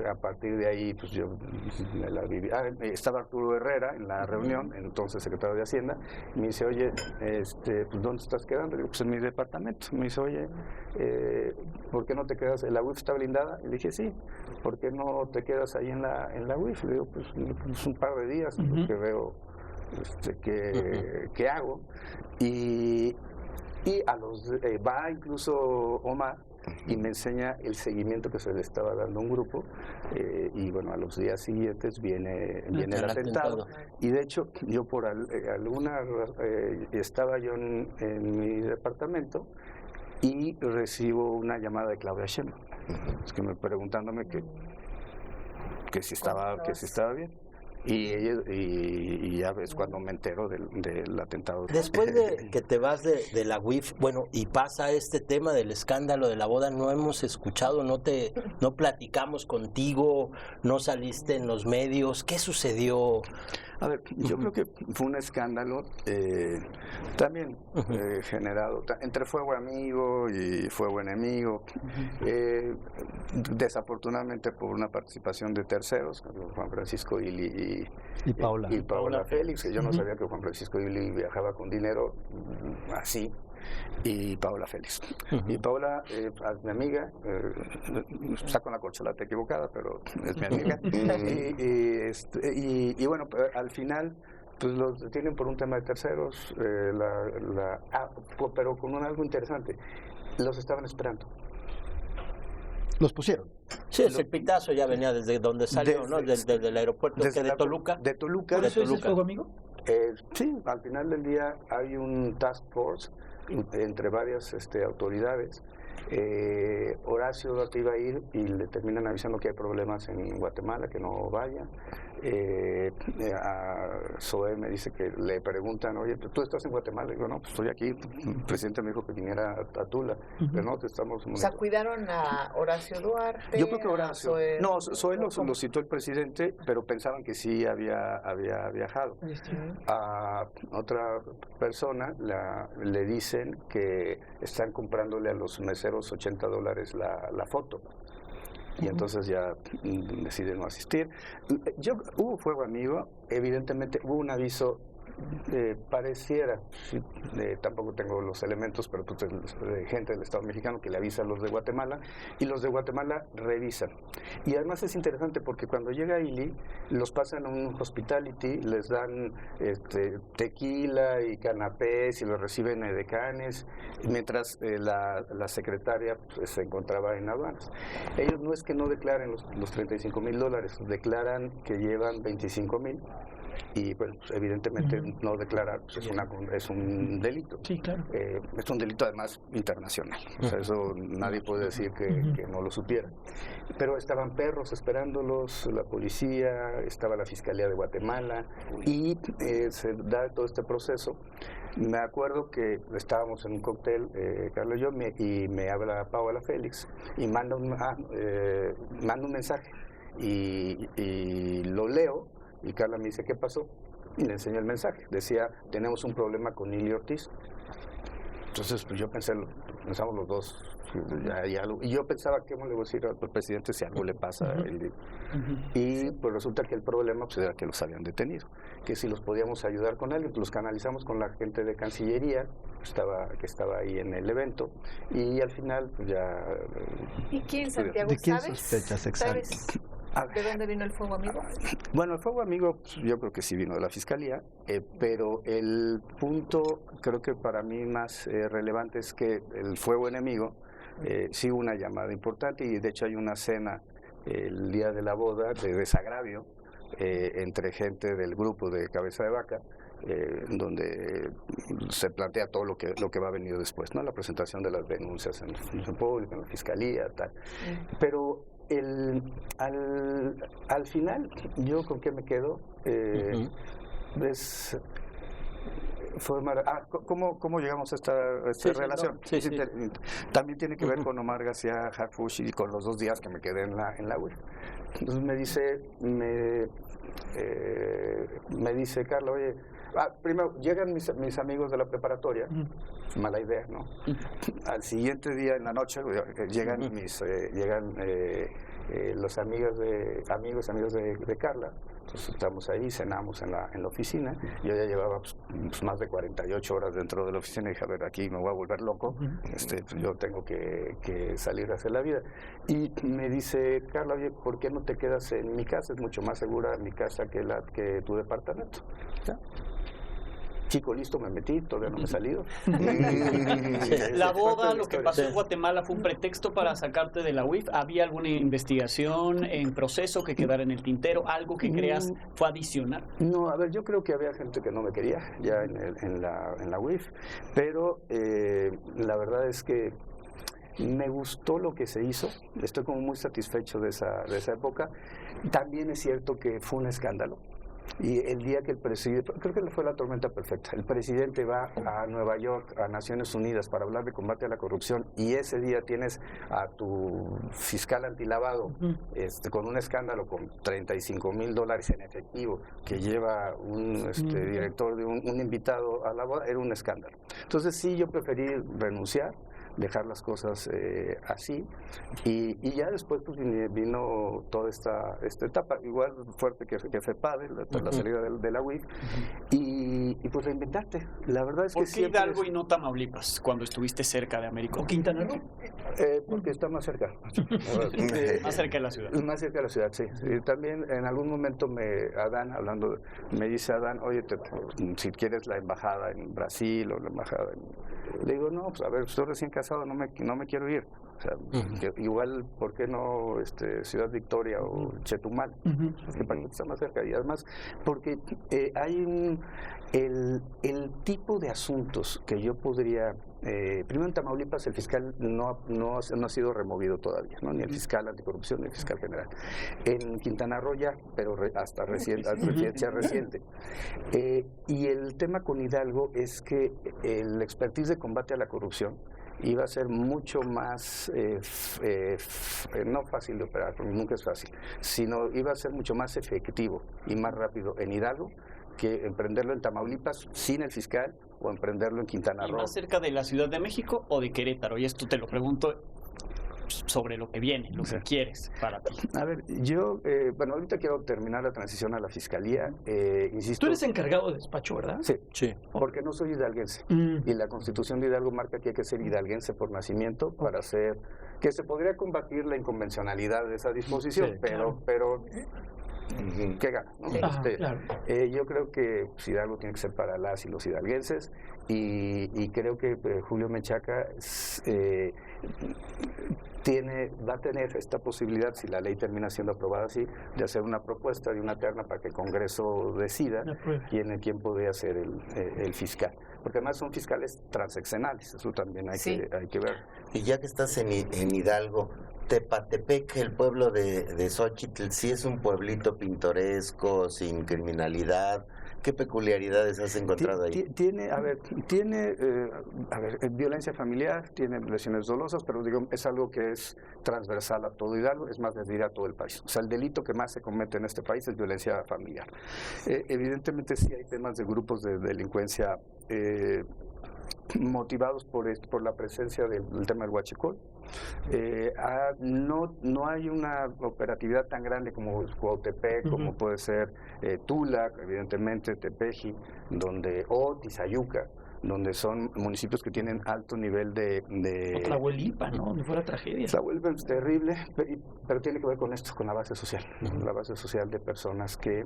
A partir de ahí, pues yo me la viví. Estaba Arturo Herrera en la reunión, entonces secretario de Hacienda, y me dice: oye, pues ¿dónde estás quedando? Le digo: pues en mi departamento. Me dice: oye, ¿por qué no te quedas? ¿La UIF está blindada? Y le dije: sí. ¿Por qué no te quedas ahí en la UIF? Le digo: pues un par de días, que veo qué hago. Y a los va incluso Omar y me enseña el seguimiento que se le estaba dando a un grupo, y bueno, a los días siguientes viene el atentado. Y de hecho, yo por alguna estaba yo en mi departamento y recibo una llamada de Claudia Sheinbaum, preguntándome que si estaba bien. Y ya ves cuando me entero del atentado. Después de que te vas de la UIF, bueno, y pasa este tema del escándalo de la boda, no hemos escuchado, no platicamos contigo, no saliste en los medios. ¿Qué sucedió? A ver, yo creo que fue un escándalo también generado entre fuego amigo y fuego enemigo, desafortunadamente por una participación de terceros, Juan Francisco Ili y Paola Félix, que yo no sabía que Juan Francisco Ili viajaba con dinero así. Y Paola Félix. Y Paola, mi amiga, está con la corcholata equivocada, pero es mi amiga. Y bueno, al final, pues los detienen por un tema de terceros, pero con algo interesante: los estaban esperando. ¿Los pusieron? Sí, el pitazo ya venía desde donde salió, ¿no? Desde el aeropuerto de Toluca. De Toluca. ¿Por eso es el fuego amigo? Sí, al final del día hay un task force entre varias autoridades. Horacio Duarte iba a ir y le terminan avisando que hay problemas en Guatemala, que no vaya. A Zoé me dice que le preguntan: oye, ¿tú estás en Guatemala? Y digo: no, pues estoy aquí. El presidente me dijo que viniera a Tula, pero no, te estamos... O sea, ¿cuidaron a Horacio Duarte? Yo creo que Horacio... No, Zoé lo citó el presidente, pero pensaban que sí había viajado. A otra persona le dicen que están comprándole a los meseros $80 la foto. Y entonces ya deciden no asistir. Hubo fuego amigo, evidentemente hubo un aviso, pareciera, tampoco tengo los elementos, pero pues gente del Estado mexicano que le avisa a los de Guatemala, y los de Guatemala revisan. Y además es interesante porque cuando llega Ili, los pasan a un hospitality, les dan tequila y canapés y los reciben edecanes, mientras la secretaria pues, se encontraba en aduanas. Ellos no es que no declaren los $35,000, declaran que llevan 25,000. Y bueno, pues, evidentemente no declarar pues, es un delito. Sí, claro. Es un delito además internacional. O sea, eso nadie puede decir que no lo supiera. Pero estaban perros esperándolos, la policía, estaba la Fiscalía de Guatemala, y se da todo este proceso. Me acuerdo que estábamos en un cóctel, Carlos y yo, y me habla Paola Félix y manda un mensaje y lo leo. Y Carla me dice: ¿qué pasó? Y le enseño el mensaje. Decía: tenemos un problema con Ili Ortiz. Entonces, pues yo pensamos los dos, y yo pensaba: ¿qué le voy a decir al presidente si algo le pasa? Y pues resulta que el problema pues, era que los habían detenido, que si los podíamos ayudar con algo. Los canalizamos con la gente de Cancillería, que estaba ahí en el evento, y al final pues ya... ¿Y quién, Santiago? ¿De quién ¿sabes? sospechas exacto? ¿Sabes de dónde vino el fuego amigo? Bueno, el fuego amigo yo creo que sí vino de la Fiscalía, pero el punto creo que para mí más relevante es que el fuego enemigo sí hubo una llamada importante, y de hecho hay una cena el día de la boda de desagravio entre gente del grupo de Cabeza de Vaca donde se plantea todo lo que va a venir después, ¿no? La presentación de las denuncias en la función pública, en la fiscalía, tal. Pero al final, yo con qué me quedo, ¿Cómo llegamos a esta relación? Sí, sí. También tiene que ver con Omar García Harfuch y con los 2 días que me quedé en la UIF. Entonces me dice Carla, oye, primero llegan mis amigos de la preparatoria, mala idea, ¿no? Al siguiente día en la noche llegan los amigos de Carla. Entonces estamos ahí, cenamos en la oficina. Yo ya llevaba pues, más de 48 horas dentro de la oficina y dije, a ver, aquí me voy a volver loco. Yo tengo que salir a hacer la vida. Y me dice, Carla, oye, ¿por qué no te quedas en mi casa? Es mucho más segura mi casa que tu departamento. ¿Ya? Chico, listo, me metí, todavía no me he salido. La boda, lo que pasó en Guatemala, ¿fue un pretexto para sacarte de la UIF? ¿Había alguna investigación en proceso que quedara en el tintero? ¿Algo que creas fue adicional? No, a ver, yo creo que había gente que no me quería ya en la UIF, pero la verdad es que me gustó lo que se hizo, estoy como muy satisfecho de esa época. También es cierto que fue un escándalo. Y el día que el presidente, creo que fue la tormenta perfecta, el presidente va a Nueva York, a Naciones Unidas, para hablar de combate a la corrupción, y ese día tienes a tu fiscal antilavado con un escándalo con $35,000 en efectivo, que lleva un director de un invitado a la boda, era un escándalo. Entonces sí, yo preferí renunciar, dejar las cosas así, y ya después pues, vino toda esta etapa, igual fuerte que FEPADE, la salida de la UIF, y pues reinventarte. La verdad es que ¿por qué Hidalgo y no Tamaulipas, cuando estuviste cerca de Américo? ¿O Quintana Roo? Porque está más cerca. Más cerca de la ciudad. Más cerca de la ciudad, sí. Y también en algún momento me dice Adán, oye, si quieres la embajada en Brasil o la embajada le digo, no, pues a ver, estoy recién casado, no me quiero ir. O sea, igual, ¿por qué no Ciudad Victoria o Chetumal? Porque para mí está más cerca. Y además, porque hay el tipo de asuntos que yo podría... primero en Tamaulipas el fiscal no ha sido removido todavía, ¿no? Ni el fiscal anticorrupción ni el fiscal general. En Quintana Roo ya, pero hasta reciente. Y el tema con Hidalgo es que el expertise de combate a la corrupción iba a ser mucho más, no fácil de operar, porque nunca es fácil, sino iba a ser mucho más efectivo y más rápido en Hidalgo que emprenderlo en Tamaulipas sin el fiscal o emprenderlo en Quintana Roo. ¿Y más cerca de la Ciudad de México o de Querétaro? Y esto te lo pregunto sobre lo que viene, lo que quieres para ti. A ver, yo, ahorita quiero terminar la transición a la fiscalía, insisto. Tú eres encargado de despacho, ¿verdad? Sí, porque no soy hidalguense. Y la Constitución de Hidalgo marca que hay que ser hidalguense por nacimiento para ser, que se podría combatir la inconvencionalidad de esa disposición, pero ¿qué gana? ¿No? Claro. Yo creo que Hidalgo tiene que ser para las y los hidalguenses, y creo que Julio Menchaca va a tener esta posibilidad, si la ley termina siendo aprobada así, de hacer una propuesta de una terna para que el Congreso decida quién podría ser el fiscal. Porque además son fiscales transeccionales, eso también hay que ver. Y ya que estás en Hidalgo, Tepatepec, el pueblo de Xóchitl, sí es un pueblito pintoresco, sin criminalidad. ¿Qué peculiaridades has encontrado ahí? Tiene violencia familiar, tiene lesiones dolosas, pero digo, es algo que es transversal a todo Hidalgo, es más, les diré a todo el país. O sea, el delito que más se comete en este país es violencia familiar. Evidentemente sí hay temas de grupos de delincuencia motivados por la presencia del tema del huachicol. No hay una operatividad tan grande como Cuautepec, como puede ser Tula, evidentemente Tepeji, o Tizayuca, donde son municipios que tienen alto nivel de... Tlahuelipa, ¿no? No fuera tragedia. Tlahuelipa es terrible, pero tiene que ver con esto, con la base social. La base social de personas que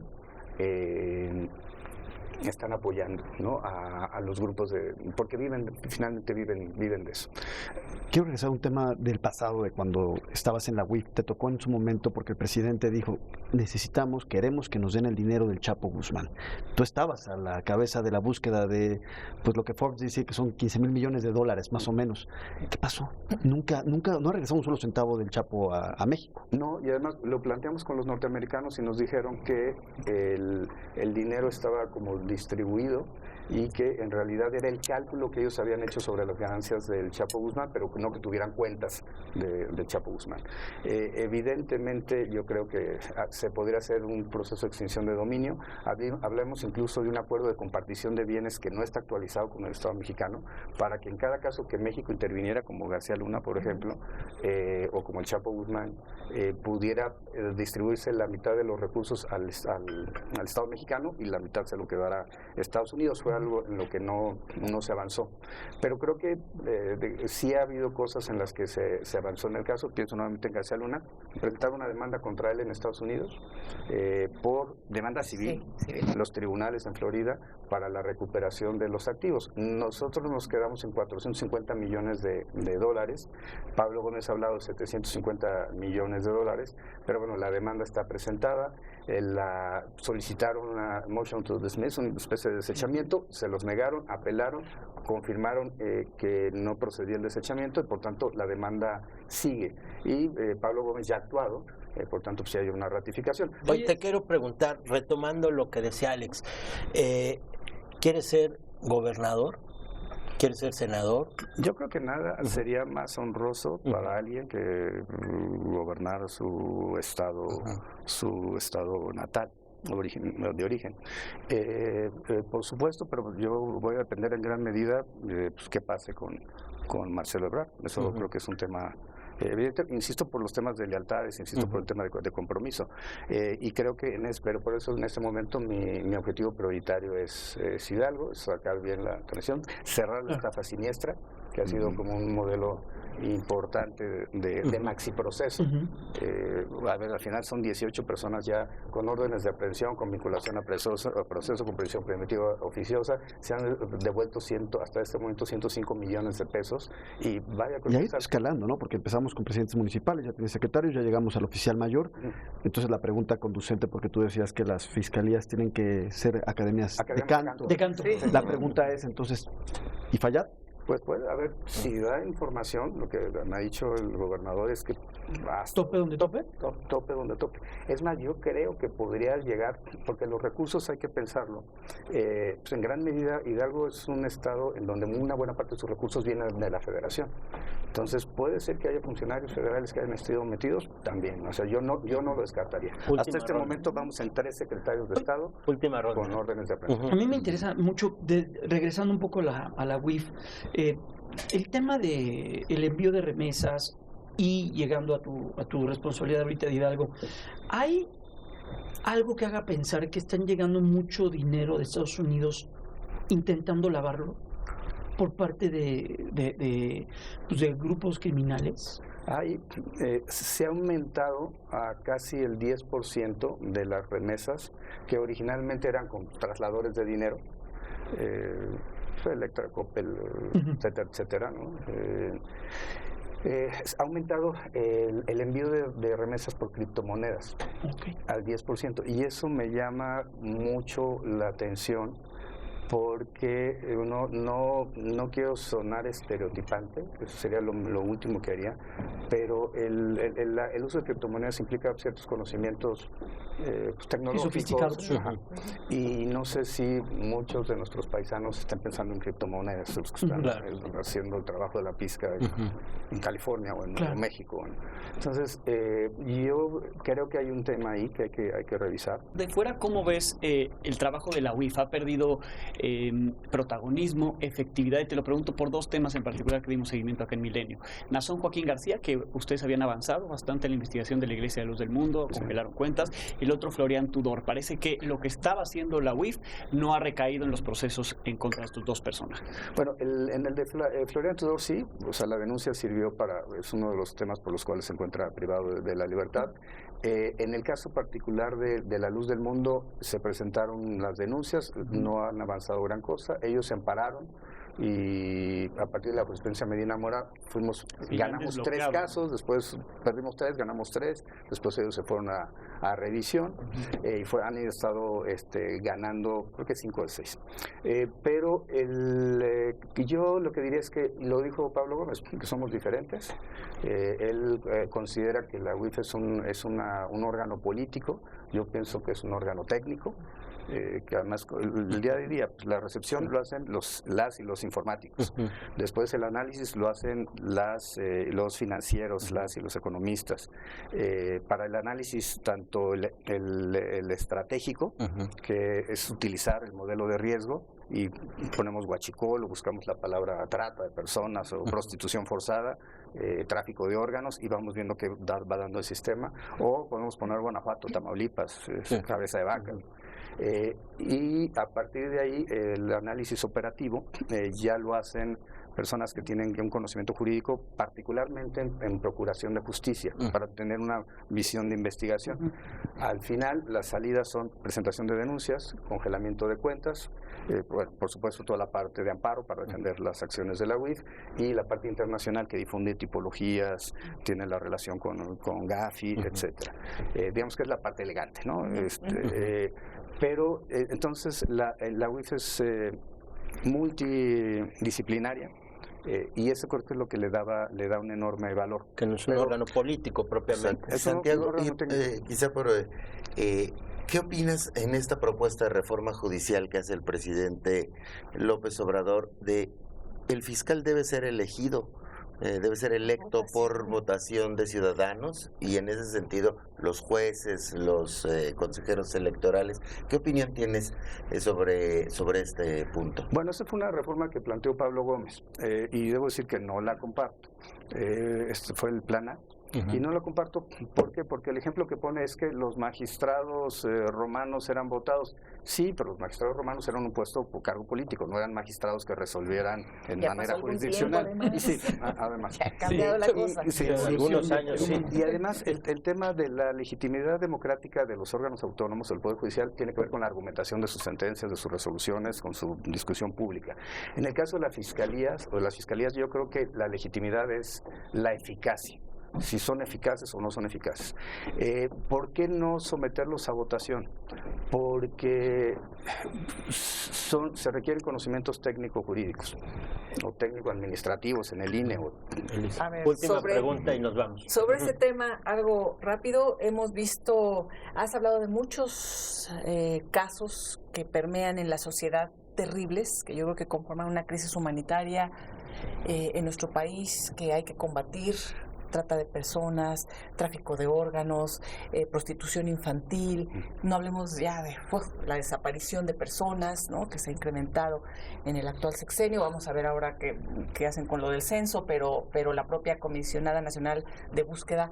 están apoyando, ¿no? a los grupos porque finalmente viven de eso. Quiero regresar a un tema del pasado, de cuando estabas en la UIF. Te tocó en su momento porque el presidente dijo, queremos que nos den el dinero del Chapo Guzmán. Tú estabas a la cabeza de la búsqueda de, pues lo que Forbes dice que son 15,000 millones de dólares, más o menos. ¿Qué pasó? No regresamos un solo centavo del Chapo a México. No, y además lo planteamos con los norteamericanos y nos dijeron que el dinero estaba como distribuido y que en realidad era el cálculo que ellos habían hecho sobre las ganancias del Chapo Guzmán, pero no que tuvieran cuentas del Chapo Guzmán. Evidentemente yo creo que se podría hacer un proceso de extinción de dominio. Hablamos incluso de un acuerdo de compartición de bienes que no está actualizado con el Estado mexicano, para que en cada caso que México interviniera, como García Luna, por ejemplo, o como el Chapo Guzmán, pudiera distribuirse la mitad de los recursos al Estado mexicano y la mitad se lo quedara Estados Unidos. Fue algo en lo que no se avanzó. Pero creo que sí ha habido cosas en las que se avanzó en el caso. Pienso nuevamente en García Luna, presentaron una demanda contra él en Estados Unidos por demanda civil, los tribunales en Florida, para la recuperación de los activos. Nosotros nos quedamos en 450 millones de dólares. Pablo Gómez ha hablado de 750 millones de dólares, pero bueno, la demanda está presentada. Solicitaron una motion to dismiss, una especie de desechamiento, se los negaron, apelaron, confirmaron que no procedía el desechamiento y por tanto la demanda sigue. Y Pablo Gómez ya ha actuado, por tanto pues hay una ratificación. Hoy te quiero preguntar, retomando lo que decía Alex, ¿quieres ser gobernador? ¿Quieres ser senador? Yo creo que nada sería más honroso para alguien que gobernar su estado natal, de origen. Por supuesto, pero yo voy a depender en gran medida de pues, qué pase con Marcelo Ebrard. Eso creo que es un tema evidente, insisto por los temas de lealtades, insisto por el tema de compromiso, y creo que pero por eso en este momento mi objetivo prioritario es Hidalgo, es sacar bien la conexión, cerrar la estafa siniestra, que ha sido como un modelo importante de maxi proceso. A ver, al final son 18 personas ya con órdenes de aprehensión, con vinculación a proceso, con prisión preventiva oficiosa. Se han devuelto hasta este momento 105 millones de pesos y vaya con y ahí está escalando, ¿no? Porque empezamos con presidentes municipales, ya tienes secretarios, ya llegamos al oficial mayor. Entonces la pregunta conducente, porque tú decías que las fiscalías tienen que ser academias de canto. Sí. La pregunta es entonces, ¿y fallar? Pues puede haber, si da información, lo que me ha dicho el gobernador es que ¿Tope donde tope? Tope donde tope. Es más, yo creo que podría llegar, porque los recursos hay que pensarlo. Pues en gran medida Hidalgo es un estado en donde una buena parte de sus recursos vienen de la federación. Entonces puede ser que haya funcionarios federales que hayan estado metidos también. O sea, yo no lo descartaría. Hasta este momento vamos en 3 secretarios de Estado con órdenes de aprehensión. A mí me interesa mucho, regresando un poco a la UIF, el tema de el envío de remesas y llegando a tu responsabilidad ahorita de Hidalgo, ¿hay algo que haga pensar que están llegando mucho dinero de Estados Unidos intentando lavarlo por parte de grupos criminales? Se ha aumentado a casi el 10% de las remesas que originalmente eran con trasladadores de dinero, Electra, Coppel, etcétera, ¿no? Ha aumentado el envío de remesas por criptomonedas al 10%, y eso me llama mucho la atención porque no quiero sonar estereotipante, eso sería lo último que haría, pero el uso de criptomonedas implica ciertos conocimientos tecnológicos, y no sé si muchos de nuestros paisanos están pensando en criptomonedas, los que están haciendo el trabajo de la pizca en California o en México. Entonces, yo creo que hay un tema ahí que hay que revisar. De fuera, ¿cómo ves el trabajo de la UIF? ¿Ha perdido protagonismo, efectividad? Y te lo pregunto por 2 temas en particular que dimos seguimiento acá en Milenio. Nazón Joaquín García, que ustedes habían avanzado bastante en la investigación de la Iglesia de Luz del Mundo, congelaron cuentas, y el otro Florian Tudor. Parece que lo que estaba haciendo la UIF no ha recaído en los procesos en contra de estos 2 personajes. Bueno, en el de Florian Tudor sí, o sea, la denuncia sirvió es uno de los temas por los cuales se encuentra privado de la libertad. En el caso particular de La Luz del Mundo se presentaron las denuncias, no han avanzado gran cosa, ellos se ampararon y a partir de la jurisprudencia Medina Mora ganamos 3 casos, después perdimos 3, ganamos 3, después ellos se fueron a revisión y han estado ganando creo que 5 de 6. Pero yo lo que diría es que, lo dijo Pablo Gómez, que somos diferentes. Él considera que la UIF es un órgano político, yo pienso que es un órgano técnico. Que además el día de día la recepción lo hacen las y los informáticos, después el análisis lo hacen los financieros, las y los economistas, para el análisis tanto el estratégico, que es utilizar el modelo de riesgo y ponemos huachicol o buscamos la palabra trata de personas o prostitución forzada, tráfico de órganos, y vamos viendo que va dando el sistema, o podemos poner Guanajuato, Tamaulipas, cabeza de vaca. Y a partir de ahí el análisis operativo ya lo hacen personas que tienen un conocimiento jurídico, particularmente en procuración de justicia, para tener una visión de investigación. Al final las salidas son presentación de denuncias, congelamiento de cuentas, bueno, por supuesto toda la parte de amparo para defender las acciones de la UIF, y la parte internacional que difunde tipologías, tiene la relación con Gafi, etcétera. Digamos que es la parte elegante, ¿no? Pero entonces la UIF es multidisciplinaria, y eso creo que es lo que le da un enorme valor. Que no es un órgano político propiamente. Santiago, quizá ¿qué opinas en esta propuesta de reforma judicial que hace el presidente López Obrador de el fiscal debe ser elegido? Debe ser electo por votación de ciudadanos, y en ese sentido los jueces, los consejeros electorales. ¿Qué opinión tienes sobre este punto? Bueno, esa fue una reforma que planteó Pablo Gómez, y debo decir que no la comparto. Este fue el plan A. Y no lo comparto, ¿por qué? Porque el ejemplo que pone es que los magistrados romanos eran votados. Sí, pero los magistrados romanos eran un puesto o cargo político, no eran magistrados que resolvieran en manera jurisdiccional. Tiempo, y sí, además. Ha cambiado la cosa. Sí, algunos años, sí. Y además el tema de la legitimidad democrática de los órganos autónomos del Poder Judicial tiene que ver con la argumentación de sus sentencias, de sus resoluciones, con su discusión pública. En el caso de las fiscalías, yo creo que la legitimidad es la eficacia, si son eficaces o no son eficaces. ¿Por qué no someterlos a votación? Porque se requieren conocimientos técnico-jurídicos o técnico-administrativos en el INE. A ver, última pregunta y nos vamos. Sobre ese tema, algo rápido, has hablado de muchos casos que permean en la sociedad, terribles, que yo creo que conforman una crisis humanitaria en nuestro país que hay que combatir. Trata de personas, tráfico de órganos, prostitución infantil, no hablemos ya de la desaparición de personas, ¿no?, que se ha incrementado en el actual sexenio. Vamos a ver ahora qué hacen con lo del censo, pero la propia Comisionada Nacional de Búsqueda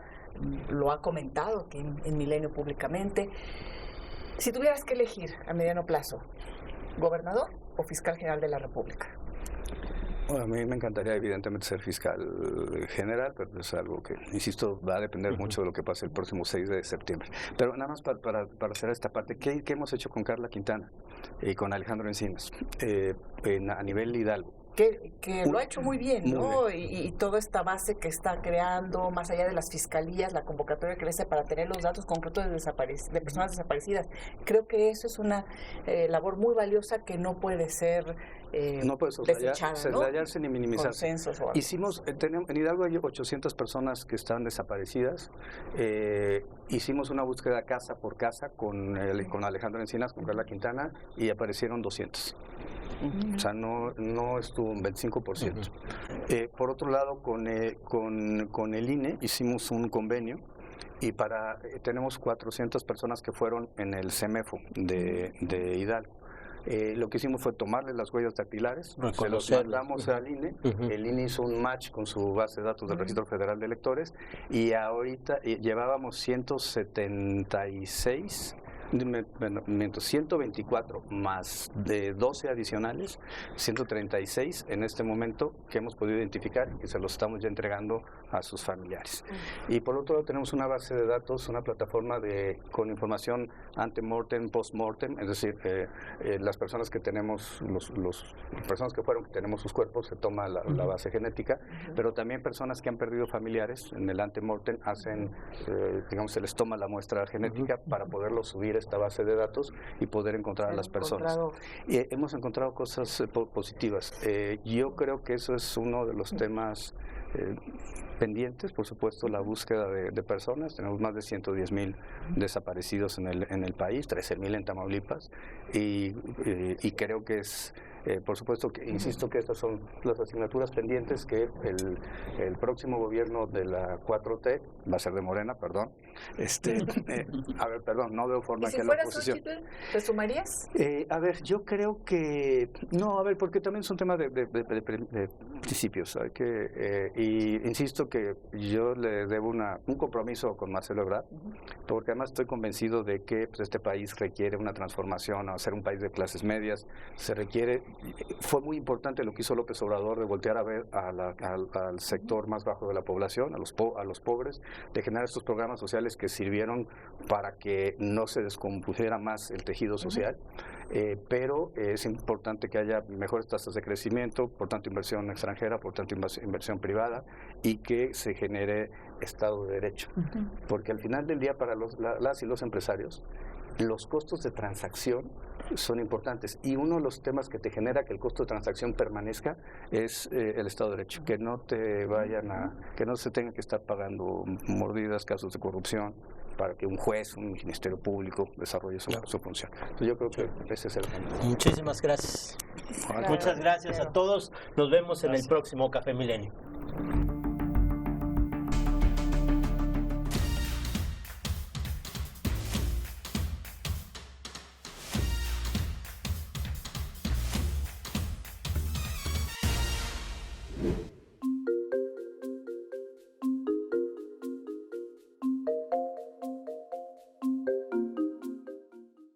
lo ha comentado aquí en Milenio públicamente. Si tuvieras que elegir a mediano plazo, ¿gobernador o fiscal general de la República? Bueno, a mí me encantaría evidentemente ser fiscal general, pero es algo que, insisto, va a depender mucho de lo que pase el próximo 6 de septiembre. Pero nada más para cerrar esta parte, ¿qué hemos hecho con Carla Quintana y con Alejandro Encinas a nivel Hidalgo? Que lo ha hecho muy bien, ¿no? Y toda esta base que está creando, más allá de las fiscalías, la convocatoria que crece para tener los datos concretos de personas desaparecidas. Creo que eso es una labor muy valiosa que no puede ser no puede soslayarse ni minimizarse. En Hidalgo hay 800 personas que están desaparecidas. Hicimos una búsqueda casa por casa con Alejandro Encinas, con Carla Quintana, y aparecieron 200. O sea, no estuvo un 25%. Por otro lado, con el INE hicimos un convenio, y tenemos 400 personas que fueron en el CEMEFO de Hidalgo. Lo que hicimos fue tomarle las huellas dactilares, se los mandamos al INE, el INE hizo un match con su base de datos del Registro Federal de Electores, y ahorita llevábamos 176 124 más de 12 adicionales, 136 en este momento que hemos podido identificar y que se los estamos ya entregando a sus familiares. Y por otro lado tenemos una base de datos, una plataforma con información ante-mortem, post-mortem, es decir, las personas que tenemos, las personas que tenemos sus cuerpos, se toma la base genética, pero también personas que han perdido familiares en el ante-mortem hacen, digamos, se les toma la muestra genética para poderlo subir a esta base de datos y poder encontrar a las personas. Hemos encontrado cosas positivas. Yo creo que eso es uno de los temas pendientes, por supuesto, la búsqueda de personas. Tenemos más de 110,000 desaparecidos en el país, 13,000 en Tamaulipas, y creo que es, por supuesto, que insisto que estas son las asignaturas pendientes que el próximo gobierno de la 4T, va a ser de Morena, perdón, a ver, perdón, no veo forma que la oposición. ¿Y si fueras Xochitl, te sumarías? A ver, yo creo que no, a ver, porque también es un tema de principios, hay que, y insisto que yo le debo un compromiso con Marcelo Ebrard, porque además estoy convencido de que pues, este país requiere una transformación a ser un país de clases medias, fue muy importante lo que hizo López Obrador de voltear a ver al sector más bajo de la población, a los pobres, de generar estos programas sociales que sirvieron para que no se descompusiera más el tejido social, pero es importante que haya mejores tasas de crecimiento, por tanto inversión extranjera, por tanto inversión privada, y que se genere Estado de Derecho, porque al final del día para las y los empresarios los costos de transacción son importantes, y uno de los temas que te genera que el costo de transacción permanezca es el Estado de Derecho, que no que no se tenga que estar pagando mordidas, casos de corrupción, para que un juez, un ministerio público desarrolle su función. Entonces yo creo que ese es el tema. Muchísimas gracias. Muchas gracias a todos. Nos vemos en el próximo Café Milenio.